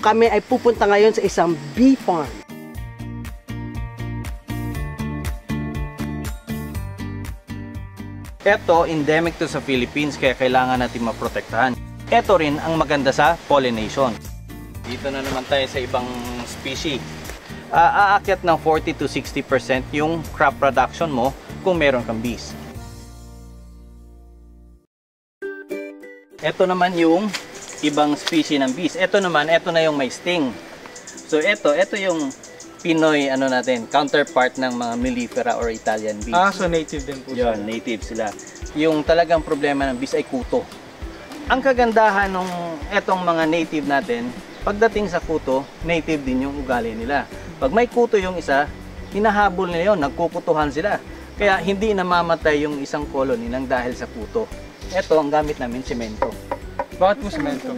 kami ay pupunta ngayon sa isang bee farm. Ito, endemic to sa Philippines kaya kailangan natin maprotektahan. Ito rin ang maganda sa pollination. Dito na naman tayo sa ibang species. Aakyat ng 40 to 60% yung crop production mo kung meron kang bees. Ito naman yung ibang species ng bees. Ito naman, ito na yung may sting. So ito yung Pinoy counterpart ng mga mellifera or Italian bees. So native din po sila. Yun, native sila. Yung talagang problema ng bees ay kuto. Ang kagandahan ng etong mga native natin, pagdating sa kuto, native din yung ugali nila. Pag may kuto yung isa, hinahabol nila yun, nagkukutuhan sila. Kaya hindi namamatay yung isang colony nang dahil sa kuto. Ito ang gamit namin, semento. Bakit po semento?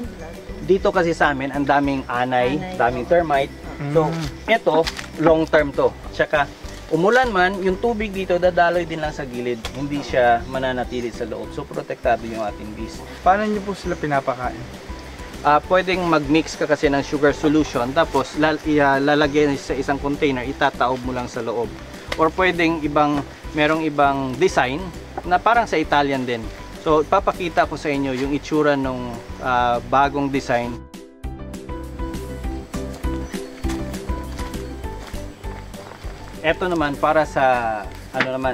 Dito kasi sa amin, ang daming anay, daming termite. So, ito, long term to. Tsaka, umulan man, yung tubig dito dadaloy din lang sa gilid. Hindi siya mananatili sa loob. So, protektado yung ating bees. Paano niyo po sila pinapakain? Pwedeng mag-mix ka kasi ng sugar solution. Tapos, lalagyan sa isang container, itataob mo lang sa loob. Or pwedeng merong ibang design na parang sa Italian din. So, papakita ko sa inyo yung itsura ng bagong design. Ito naman para sa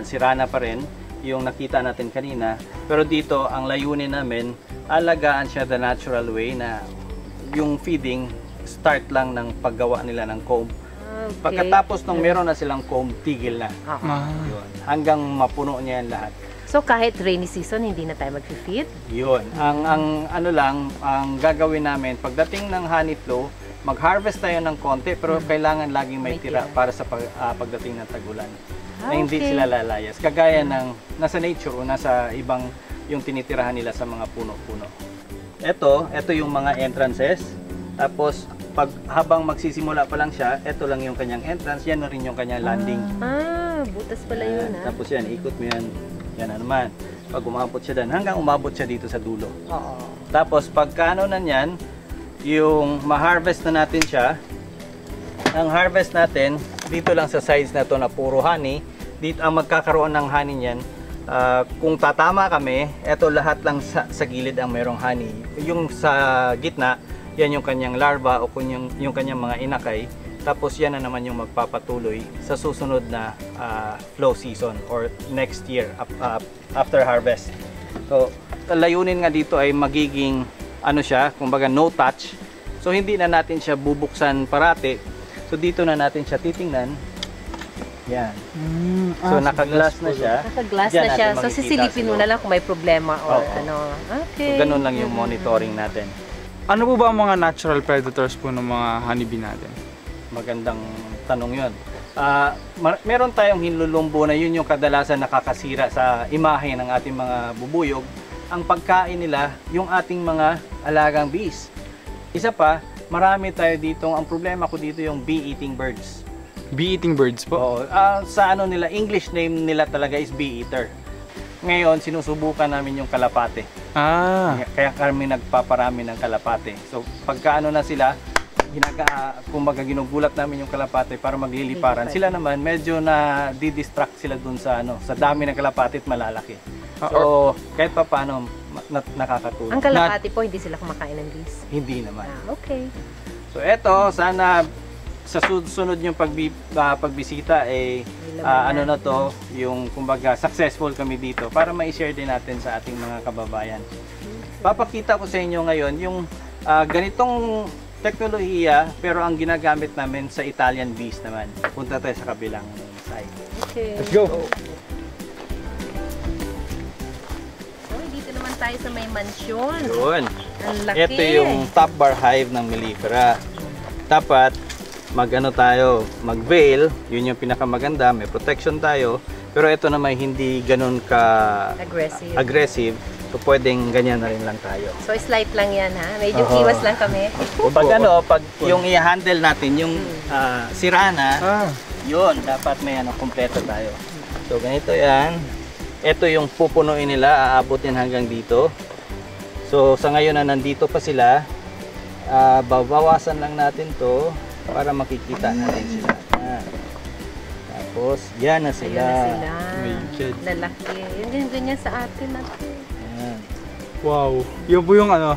sirana pa rin yung nakita natin kanina. Pero dito ang layunin namin, alagaan siya the natural way na yung feeding start lang ng paggawa nila ng comb. Okay. Pagkatapos nung meron na silang comb, tigil na. Yun. Hanggang mapuno niya yan lahat. So kahit rainy season, hindi na tayo mag-feed? Yun. Ang gagawin namin, pagdating ng honey flow, mag-harvest tayo ng konti pero kailangan laging may tira para sa pagdating ng tagulan. Na hindi sila lalayas. Kagaya ng nasa nature o nasa ibang yung tinitirahan nila sa mga puno-puno. Ito yung mga entrances. Tapos habang magsisimula pa lang siya, ito lang yung kanyang entrance, yan na rin yung kanyang landing. Butas pala yun. Tapos yan, ikot mo yan. Yan na naman. Pag umabot siya doon, hanggang umabot siya dito sa dulo. Tapos pagkano na yan, yung ma-harvest na natin siya, ang harvest natin dito lang sa sides na to na puro honey. Dito ang magkakaroon ng honey niyan, kung tatama kami, eto lahat lang sa gilid ang merong honey. Yung sa gitna, yan yung kanyang larva o yung kanyang mga inakay. Tapos yan na naman yung magpapatuloy sa susunod na flow season or next year after harvest. So layunin nga dito ay magiging kumbaga no touch. So hindi na natin siya bubuksan parati. So dito na natin siya titingnan. Yan. So naka-glass na siya. Naka-glass na siya. So sisilipin mo na lang kung may problema or Okay. So ganun lang yung monitoring natin. Ano po ba ang mga natural predators po ng mga honeybee natin? Magandang tanong yun. Meron tayong hinlulumbo na yun yung kadalasan nakakasira sa imahe ng ating mga bubuyog. Ang pagkain nila, yung ating mga alagang bees. Isa pa, marami tayo dito. Ang problema ko dito yung bee-eating birds. Bee-eating birds po? Oo. Sa English name nila talaga is bee-eater. Ngayon, sinusubukan namin yung kalapate. Kaya kami nagpaparami ng kalapate. So, pagka na sila, kumbaga ginugulat namin yung kalapate para magliliparan. Sila naman, medyo na di-distract sila dun sa dami ng kalapate at malalaki. So, kahit pa paano, nakakatulong. Ang kalapati po, hindi sila kumakain ng bees? Hindi naman. Okay. So, eto, sana sa susunod yung pagbisita, yung kumbaga successful kami dito para ma-share din natin sa ating mga kababayan. Papakita ko sa inyo ngayon yung ganitong teknolohiya, pero ang ginagamit namin sa Italian bees naman. Punta tayo sa kabilang side. Okay. Let's go! Tayo sa may mansyon. Yun. Ang laki. Ito yung top bar hive ng mellifera. Dapat mag-veil. Yun yung pinakamaganda. May protection tayo. Pero ito naman hindi ganun ka aggressive. So pwedeng ganyan na rin lang tayo. So slight lang yan ha? Medyo iwas lang kami. Pag yung i-handle natin, yung sirana, yun, dapat may kompleto tayo. So ganito yan. Ito yung pupunuin nila, aabotin hanggang dito. So sa ngayon na nandito pa sila, babawasan lang natin to para makikita natin sila. Yan. Tapos, yan na sila. Ayan na May sila. kid. Lalaki. Yung ganyan sa atin. Yan. Wow. Yun po yung ano.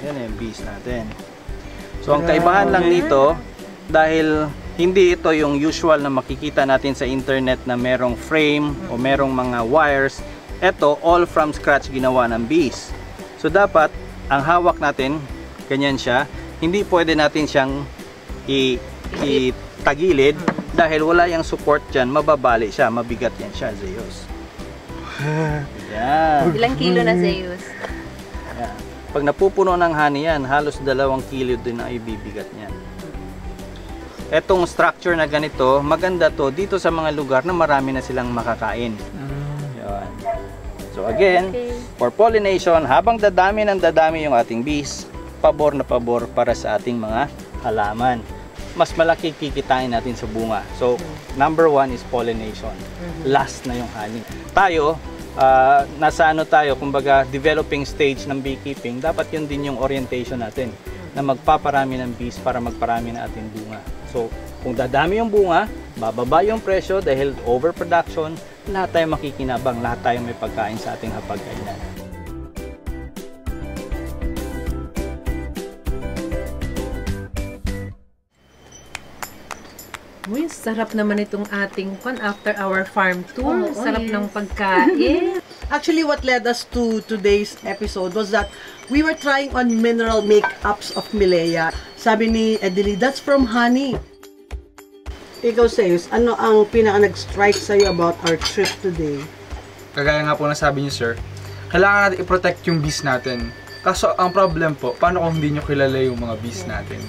Yan yung bees natin. So, ang kaibahan lang nito, dahil hindi ito yung usual na makikita natin sa internet na merong frame o merong mga wires. Ito, all from scratch ginawa ng bees. So, dapat, ang hawak natin, ganyan siya. Hindi pwede natin siyang itagilid dahil wala yung support dyan, mababali siya, mabigat yan siya, Zeus. Yan. Ilang kilo na, Zeus? Yan. Pag napupuno ng honey yan, halos 2 kilo din ang ibibigat niyan. Etong structure na ganito, maganda to dito sa mga lugar na marami na silang makakain. Yan. So again, for pollination, habang dadami ng dadami yung ating bees, pabor na pabor para sa ating mga halaman. Mas malaki kikitain natin sa bunga. So, number 1 is pollination. Last na yung honey. Tayo, nasa ano tayo, kumbaga developing stage ng beekeeping, dapat yun din yung orientation natin na magpaparami ng bees para magparami ng ating bunga. So, kung dadami yung bunga, bababa yung presyo dahil overproduction, lahat tayo makikinabang, lahat tayo may pagkain sa ating hapagkainan. Uy, sarap naman itong ating after our farm tour. Sarap ng pagkain. Actually, what led us to today's episode was that we were trying on mineral makeups of Milea. Sabi ni Edely, that's from honey. Ikaw, Zeus, ano ang pinaka-nag-strike sa'yo about our trip today? Kagaya nga po na sabi niyo, sir, kailangan natin i-protect yung bees natin. Kaso ang problem po, paano kung hindi nyo kilala yung mga bees natin?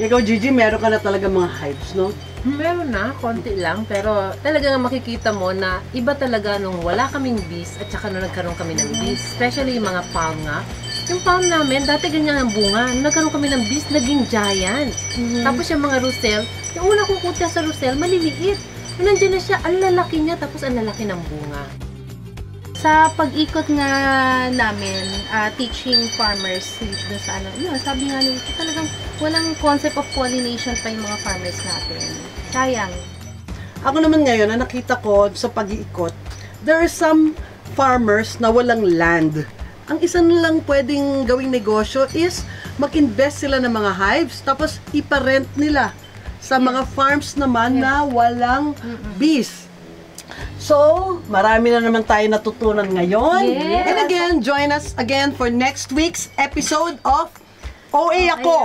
Ikaw, Gigi, meron ka na talaga mga hives, no? Meron na, konti lang. Pero talagang makikita mo na iba talaga nung wala kaming bees at saka nung nagkaroon kami ng bees. Especially yung mga palm nga. Yung palm namin, dati ganyan ang bunga. Nung nagkaroon kami ng bees, naging giant. Tapos yung mga rusel, yung una kong kutya sa rusel, maliliit. Nung nandiyan na siya, ang lalaki niya, tapos ang lalaki ng bunga. Sa pag-ikot nga namin, teaching farmers dito sa ano, yun, sabi nga nila, talagang walang concept of pollination pa yung mga farmers natin. Sayang. Ako naman ngayon, na nakita ko sa pag-iikot, there are some farmers na walang land. Ang isa nilang pwedeng gawing negosyo is mag-invest sila ng mga hives, tapos iparent nila sa mga farms naman na walang bees. So, marami na naman tayo natutunan ngayon. Yes. And again, join us again for next week's episode of OA Ako!